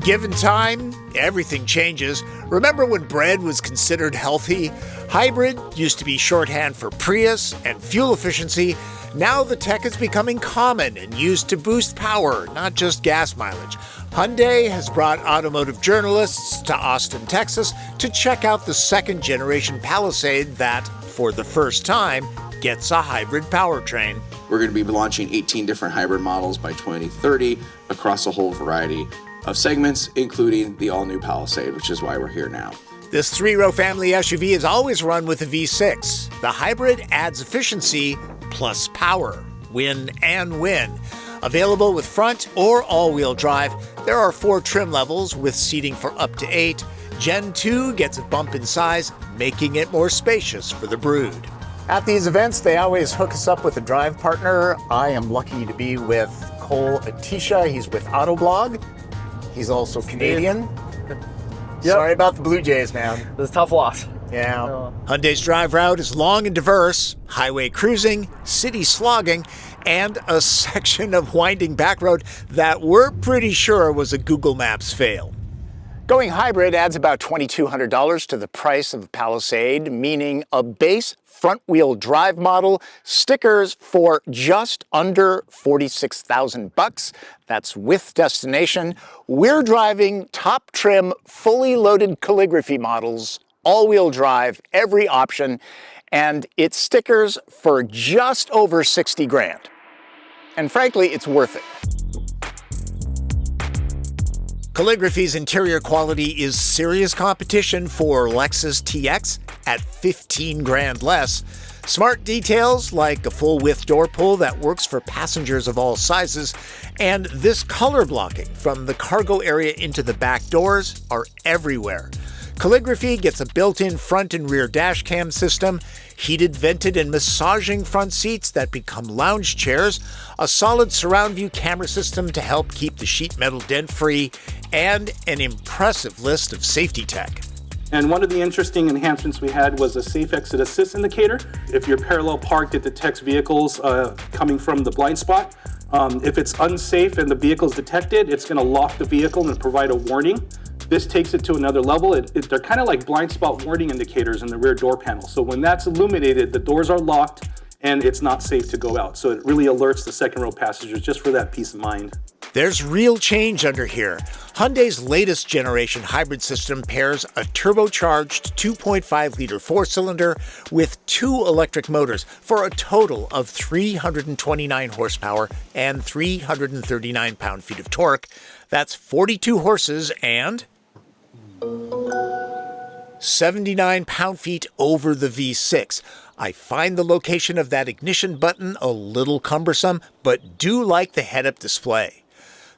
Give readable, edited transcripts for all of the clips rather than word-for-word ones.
Given time, everything changes. Remember when bread was considered healthy? Hybrid used to be shorthand for Prius and fuel efficiency. Now the tech is becoming common and used to boost power, not just gas mileage. Hyundai has brought automotive journalists to Austin, Texas to check out the second-generation Palisade that, for the first time, gets a hybrid powertrain. We're going to be launching 18 different hybrid models by 2030 across a whole variety of segments, including the all-new Palisade, which is why we're here now. This three-row family SUV has always run with a V6. The hybrid adds efficiency plus power. Win and win. Available with front or all-wheel drive, there are 4 trim levels with seating for up to 8. Gen 2 gets a bump in size, making it more spacious for the brood. At these events, they always hook us up with a drive partner. I am lucky to be with Cole Attisha. He's with Autoblog. He's also Canadian. Yep. Sorry about the Blue Jays, man. It was a tough loss. Yeah. Hyundai's drive route is long and diverse. Highway cruising, city slogging, and a section of winding back road that we're pretty sure was a Google Maps fail. Going hybrid adds about $2,200 to the price of the Palisade, meaning a base front-wheel drive model, stickers for just under $46,000. That's with destination. We're driving top trim, fully loaded calligraphy models, all-wheel drive, every option, and it's stickers for just over 60 grand. And frankly, it's worth it. Calligraphy's interior quality is serious competition for Lexus TX at 15 grand less. Smart details like a full-width door pull that works for passengers of all sizes, and this color blocking from the cargo area into the back doors are everywhere. Calligraphy gets a built-in front and rear dash cam system, heated, vented, and massaging front seats that become lounge chairs, a solid surround view camera system to help keep the sheet metal dent-free, and an impressive list of safety tech. And one of the interesting enhancements we had was a safe exit assist indicator. If you're parallel parked, it detects vehicles coming from the blind spot. If it's unsafe and the vehicle is detected, it's going to lock the vehicle and provide a warning. This takes it to another level. They're kind of like blind spot warning indicators in the rear door panel. So when that's illuminated, the doors are locked and it's not safe to go out. So it really alerts the second row passengers just for that peace of mind. There's real change under here. Hyundai's latest generation hybrid system pairs a turbocharged 2.5-liter four-cylinder with 2 electric motors for a total of 329 horsepower and 339 pound-feet of torque. That's 42 horses and 79 pound-feet over the V6. I find the location of that ignition button a little cumbersome, but do like the head-up display.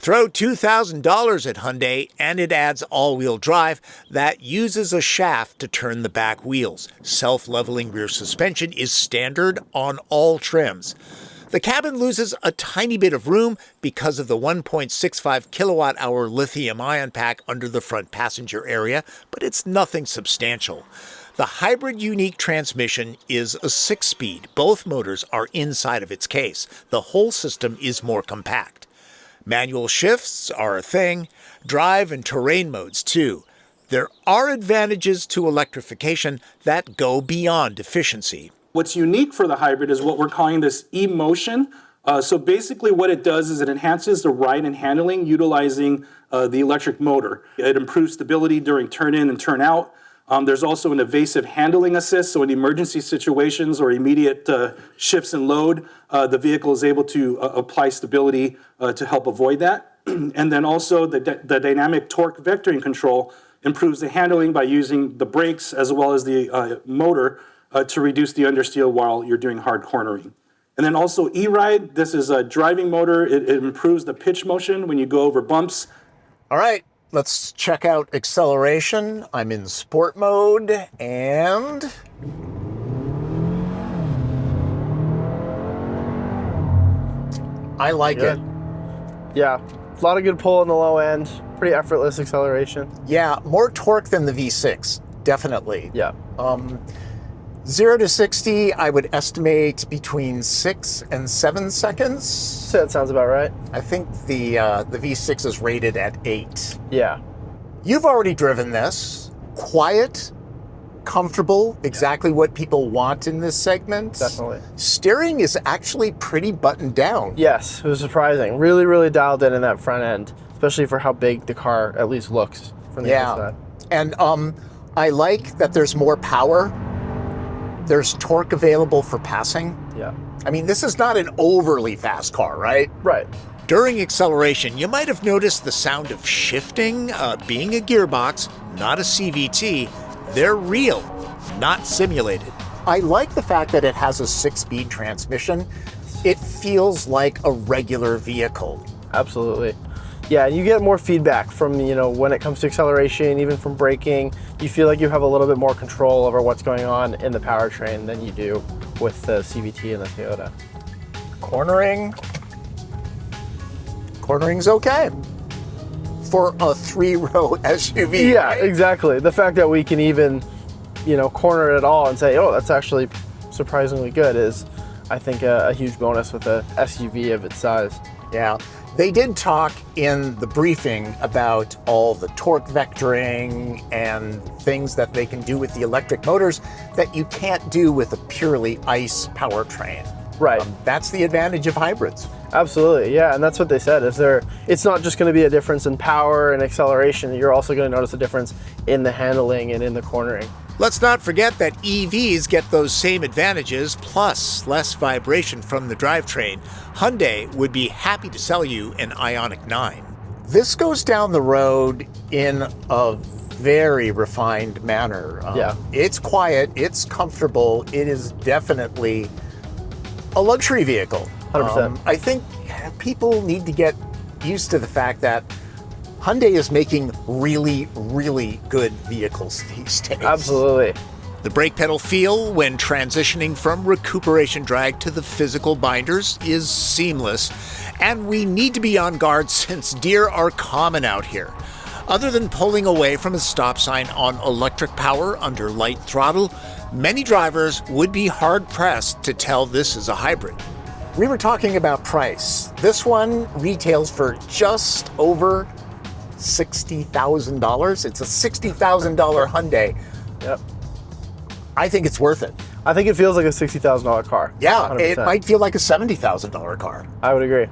Throw $2,000 at Hyundai and it adds all-wheel drive that uses a shaft to turn the back wheels. Self-leveling rear suspension is standard on all trims. The cabin loses a tiny bit of room because of the 1.65 kilowatt-hour lithium-ion pack under the front passenger area, but it's nothing substantial. The hybrid unique transmission is a 6-speed. Both motors are inside of its case. The whole system is more compact. Manual shifts are a thing, drive and terrain modes too. There are advantages to electrification that go beyond efficiency. What's unique for the hybrid is what we're calling this e-motion. So basically what it does is it enhances the ride and handling utilizing the electric motor. It improves stability during turn in and turn out. There's also an evasive handling assist, so in emergency situations or immediate shifts in load, the vehicle is able to apply stability to help avoid that. And then also the dynamic torque vectoring control improves the handling by using the brakes as well as the motor to reduce the understeer while you're doing hard cornering. And then also E-Ride, this is a driving motor. It improves the pitch motion when you go over bumps. All right. Let's check out acceleration. I'm in sport mode and I like it. Yeah, a lot of good pull on the low end, pretty effortless acceleration. Yeah, more torque than the V6, definitely. Yeah. 0 to 60, I would estimate between 6 and 7 seconds. So that sounds about right. I think the V6 is rated at 8. Yeah. You've already driven this. Quiet, comfortable, exactly what people want in this segment. Definitely. Steering is actually pretty buttoned down. Yes, it was surprising. Really, really dialed in that front end, especially for how big the car at least looks from the outside. And I like that there's more power. There's torque available for passing. Yeah. I mean, this is not an overly fast car, right? Right. During acceleration, you might have noticed the sound of shifting. Being a gearbox, not a CVT, they're real, not simulated. I like the fact that it has a 6-speed transmission. It feels like a regular vehicle. Absolutely. Yeah, and you get more feedback from, when it comes to acceleration, even from braking. You feel like you have a little bit more control over what's going on in the powertrain than you do with the CVT and the Toyota. Cornering's okay for a 3-row SUV. Yeah, right? exactly. The fact that we can even, corner it at all and say, oh, that's actually surprisingly good is, I think, a huge bonus with a SUV of its size. Yeah. They did talk in the briefing about all the torque vectoring and things that they can do with the electric motors that you can't do with a purely ICE powertrain. Right. That's the advantage of hybrids. Absolutely, yeah, and that's what they said. It's not just going to be a difference in power and acceleration. You're also going to notice a difference in the handling and in the cornering. Let's not forget that EVs get those same advantages, plus less vibration from the drivetrain. Hyundai would be happy to sell you an Ioniq 9. This goes down the road in a very refined manner. Yeah. It's quiet, it's comfortable, it is definitely a luxury vehicle. 100%. I think people need to get used to the fact that Hyundai is making really, really good vehicles these days. Absolutely. The brake pedal feel when transitioning from recuperation drag to the physical binders is seamless, and we need to be on guard since deer are common out here. Other than pulling away from a stop sign on electric power under light throttle, many drivers would be hard-pressed to tell this is a hybrid. We were talking about price. This one retails for just over $60,000. It's a $60,000 Hyundai. Yep. I think it's worth it. I think it feels like a $60,000 car. Yeah, 100%. it might feel like a $70,000 car. I would agree.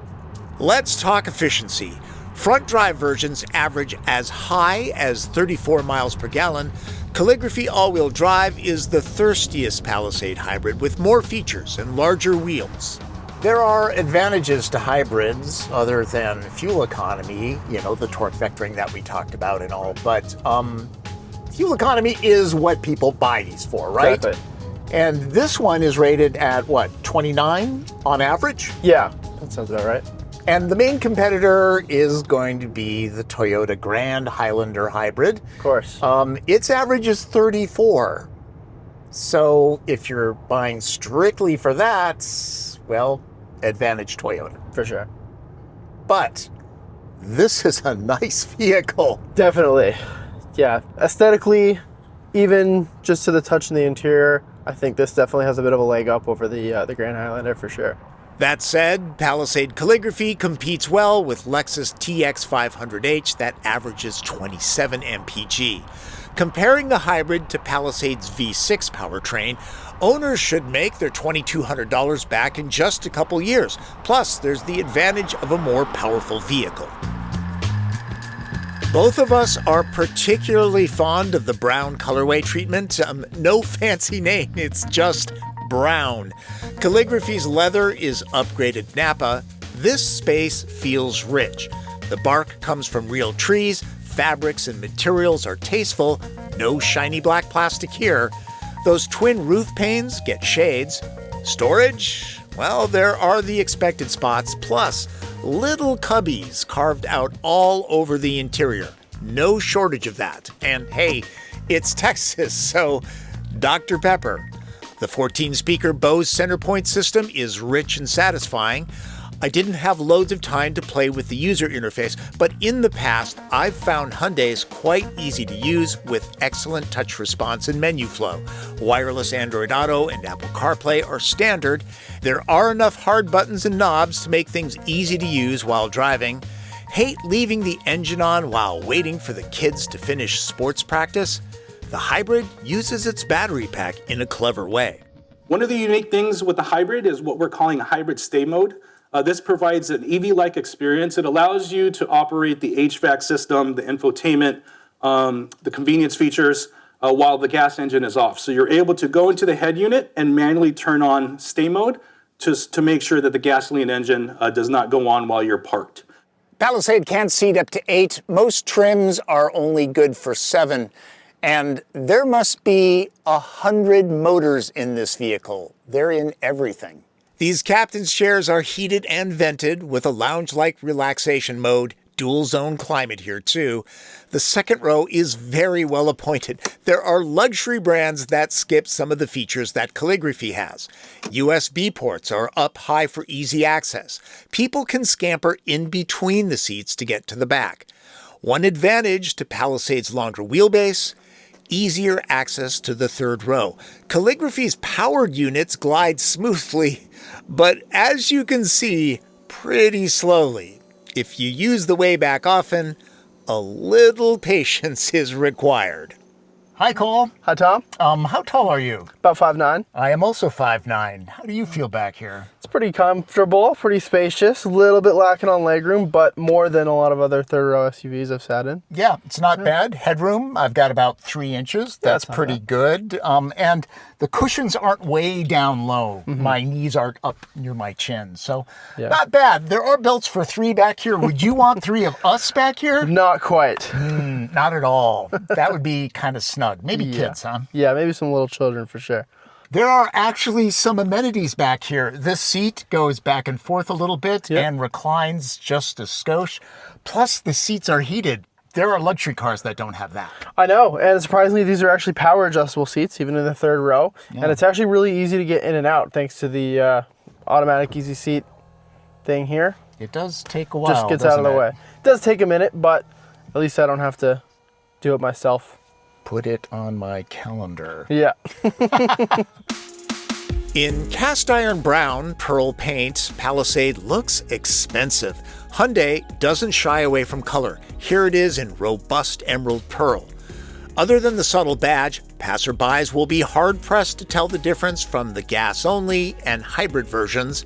Let's talk efficiency. Front drive versions average as high as 34 miles per gallon. Calligraphy all-wheel drive is the thirstiest Palisade hybrid with more features and larger wheels. There are advantages to hybrids other than fuel economy, the torque vectoring that we talked about and all, but fuel economy is what people buy these for, right? Exactly. And this one is rated at, 29 on average? Yeah, that sounds about right. And the main competitor is going to be the Toyota Grand Highlander Hybrid. Of course. Its average is 34. So if you're buying strictly for that, well, advantage Toyota. For sure. But this is a nice vehicle. Definitely. Yeah, aesthetically, even just to the touch in the interior, I think this definitely has a bit of a leg up over the Grand Highlander for sure. That said, Palisade Calligraphy competes well with Lexus TX 500H that averages 27 mpg. Comparing the hybrid to Palisade's V6 powertrain, owners should make their $2,200 back in just a couple years. Plus, there's the advantage of a more powerful vehicle. Both of us are particularly fond of the brown colorway treatment. No fancy name, it's just brown. Calligraphy's leather is upgraded Napa. This space feels rich. The bark comes from real trees, fabrics and materials are tasteful, no shiny black plastic here. Those twin roof panes get shades. Storage? Well, there are the expected spots, plus little cubbies carved out all over the interior. No shortage of that. And hey, it's Texas, so Dr. Pepper. The 14-speaker Bose Centerpoint system is rich and satisfying. I didn't have loads of time to play with the user interface, but in the past, I've found Hyundais quite easy to use with excellent touch response and menu flow. Wireless Android Auto and Apple CarPlay are standard. There are enough hard buttons and knobs to make things easy to use while driving. Hate leaving the engine on while waiting for the kids to finish sports practice? The Hybrid uses its battery pack in a clever way. One of the unique things with the Hybrid is what we're calling a hybrid stay mode. This provides an EV-like experience. It allows you to operate the HVAC system, the infotainment, the convenience features, while the gas engine is off. So you're able to go into the head unit and manually turn on stay mode to make sure that the gasoline engine does not go on while you're parked. Palisade can seat up to 8. Most trims are only good for 7. And there must be 100 motors in this vehicle. They're in everything. These captain's chairs are heated and vented with a lounge-like relaxation mode, dual zone climate here too. The second row is very well appointed. There are luxury brands that skip some of the features that Calligraphy has. USB ports are up high for easy access. People can scamper in between the seats to get to the back. One advantage to Palisade's longer wheelbase: easier access to the third row. Calligraphy's powered units glide smoothly, but as you can see, pretty slowly. If you use the way back often, a little patience is required. Hi, Cole. Hi, Tom. How tall are you? About 5'9". I am also 5'9". How do you feel back here? It's pretty comfortable, pretty spacious, a little bit lacking on legroom, but more than a lot of other third row SUVs I've sat in. Yeah, it's not bad. Headroom, I've got about 3 inches. That's pretty good. And the cushions aren't way down low. My knees aren't up near my chin. So not bad. There are belts for 3 back here. Would you want 3 of us back here? Not quite. Not at all. That would be kind of snug. Maybe kids, huh? Yeah, maybe some little children for sure. There are actually some amenities back here. This seat goes back and forth a little bit and reclines just a skosh. Plus, the seats are heated. There are luxury cars that don't have that. I know, and surprisingly, these are actually power adjustable seats, even in the third row. Yeah. And it's actually really easy to get in and out thanks to the automatic easy seat thing here. It does take a while. Just gets out of the way. It does take a minute, but at least I don't have to do it myself. Put it on my calendar. Yeah. In cast iron brown pearl paint, Palisade looks expensive. Hyundai doesn't shy away from color. Here it is in robust emerald pearl. Other than the subtle badge, passerbys will be hard-pressed to tell the difference from the gas-only and hybrid versions.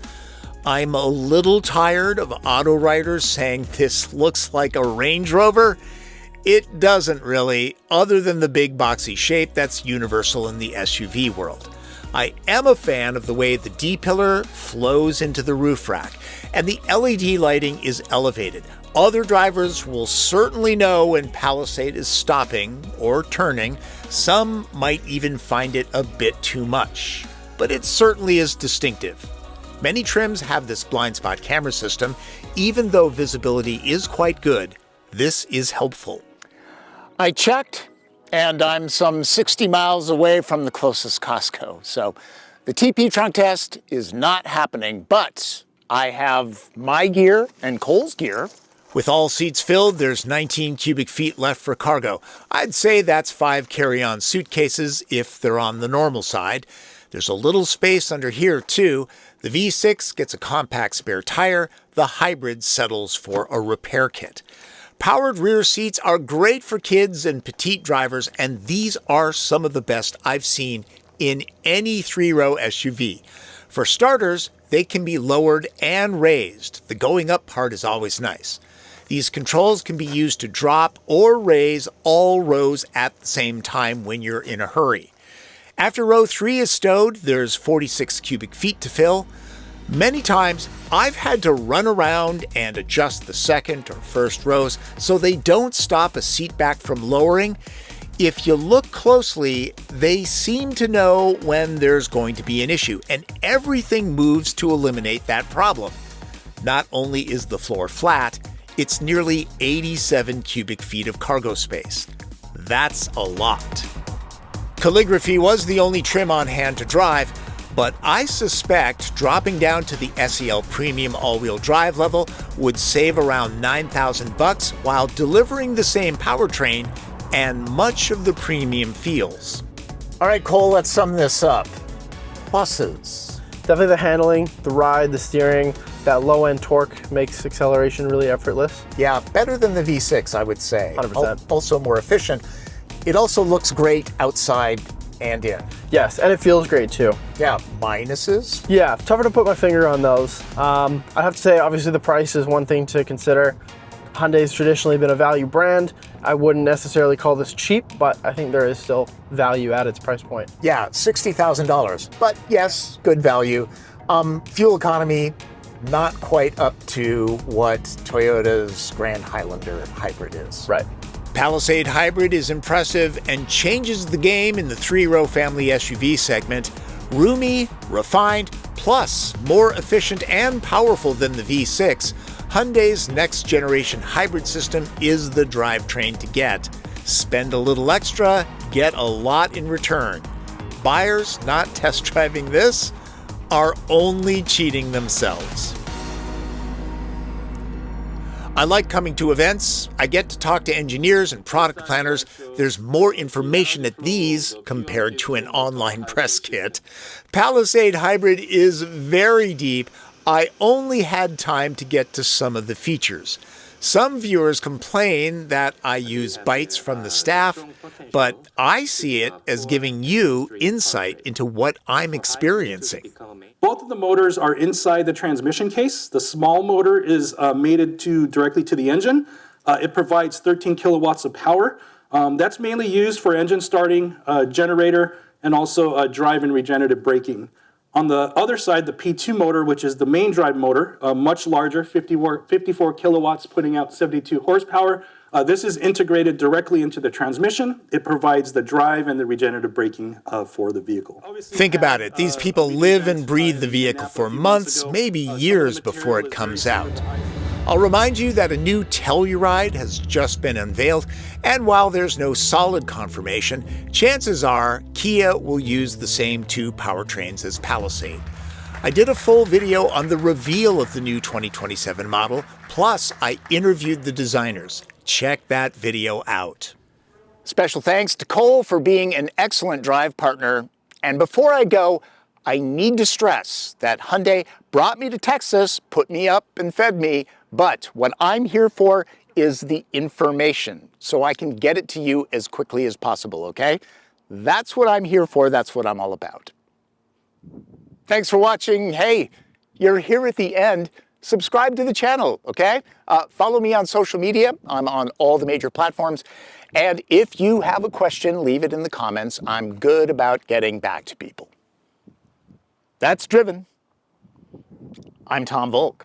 I'm a little tired of auto writers saying this looks like a Range Rover. It doesn't really, other than the big boxy shape that's universal in the SUV world. I am a fan of the way the D-pillar flows into the roof rack, and the LED lighting is elevated. Other drivers will certainly know when Palisade is stopping or turning. Some might even find it a bit too much, but it certainly is distinctive. Many trims have this blind spot camera system. Even though visibility is quite good, this is helpful. I checked, and I'm some 60 miles away from the closest Costco. So the TP trunk test is not happening, but I have my gear and Cole's gear. With all seats filled, there's 19 cubic feet left for cargo. I'd say that's 5 carry-on suitcases if they're on the normal side. There's a little space under here too. The V6 gets a compact spare tire. The Hybrid settles for a repair kit. Powered rear seats are great for kids and petite drivers, and these are some of the best I've seen in any 3-row SUV. For starters, they can be lowered and raised. The going up part is always nice. These controls can be used to drop or raise all rows at the same time when you're in a hurry. After row 3 is stowed, there's 46 cubic feet to fill. Many times, I've had to run around and adjust the second or first rows so they don't stop a seat back from lowering. If you look closely, they seem to know when there's going to be an issue, and everything moves to eliminate that problem. Not only is the floor flat, it's nearly 87 cubic feet of cargo space. That's a lot. Calligraphy was the only trim on hand to drive. But I suspect dropping down to the SEL Premium all-wheel drive level would save around $9,000 while delivering the same powertrain and much of the premium feels. All right, Cole, let's sum this up. Pluses. Definitely the handling, the ride, the steering, that low-end torque makes acceleration really effortless. Yeah, better than the V6, I would say. 100%. Also more efficient. It also looks great outside and in. Yes, and it feels great too. Yeah, minuses? Yeah, tougher to put my finger on those. I have to say, obviously the price is one thing to consider. Hyundai's traditionally been a value brand. I wouldn't necessarily call this cheap, but I think there is still value at its price point. Yeah, $60,000. But yes, good value. Fuel economy, not quite up to what Toyota's Grand Highlander Hybrid is. Right. Palisade Hybrid is impressive and changes the game in the three-row family SUV segment. Roomy, refined, plus more efficient and powerful than the V6, Hyundai's next-generation hybrid system is the drivetrain to get. Spend a little extra, get a lot in return. Buyers not test driving this are only cheating themselves. I like coming to events. I get to talk to engineers and product planners. There's more information at these compared to an online press kit. Palisade Hybrid is very deep. I only had time to get to some of the features. Some viewers complain that I use bites from the staff, but I see it as giving you insight into what I'm experiencing. Both of the motors are inside the transmission case. The small motor is mated directly to the engine. It provides 13 kilowatts of power. That's mainly used for engine starting, generator, and also drive and regenerative braking. On the other side, the P2 motor, which is the main drive motor, much larger, 54 kilowatts, putting out 72 horsepower. This is integrated directly into the transmission. It provides the drive and the regenerative braking for the vehicle. Think about it. These people live and breathe the vehicle for months, maybe years before it comes out. I'll remind you that a new Telluride has just been unveiled, and while there's no solid confirmation, chances are Kia will use the same two powertrains as Palisade. I did a full video on the reveal of the new 2027 model, plus I interviewed the designers. Check that video out. Special thanks to Cole for being an excellent drive partner. And before I go, I need to stress that Hyundai brought me to Texas, put me up and fed me, but what I'm here for is the information, so I can get it to you as quickly as possible, okay? That's what I'm here for, that's what I'm all about. Thanks for watching. Hey, you're here at the end. Subscribe to the channel, okay? Follow me on social media. I'm on all the major platforms. And if you have a question, leave it in the comments. I'm good about getting back to people. That's Driven. I'm Tom Voelk.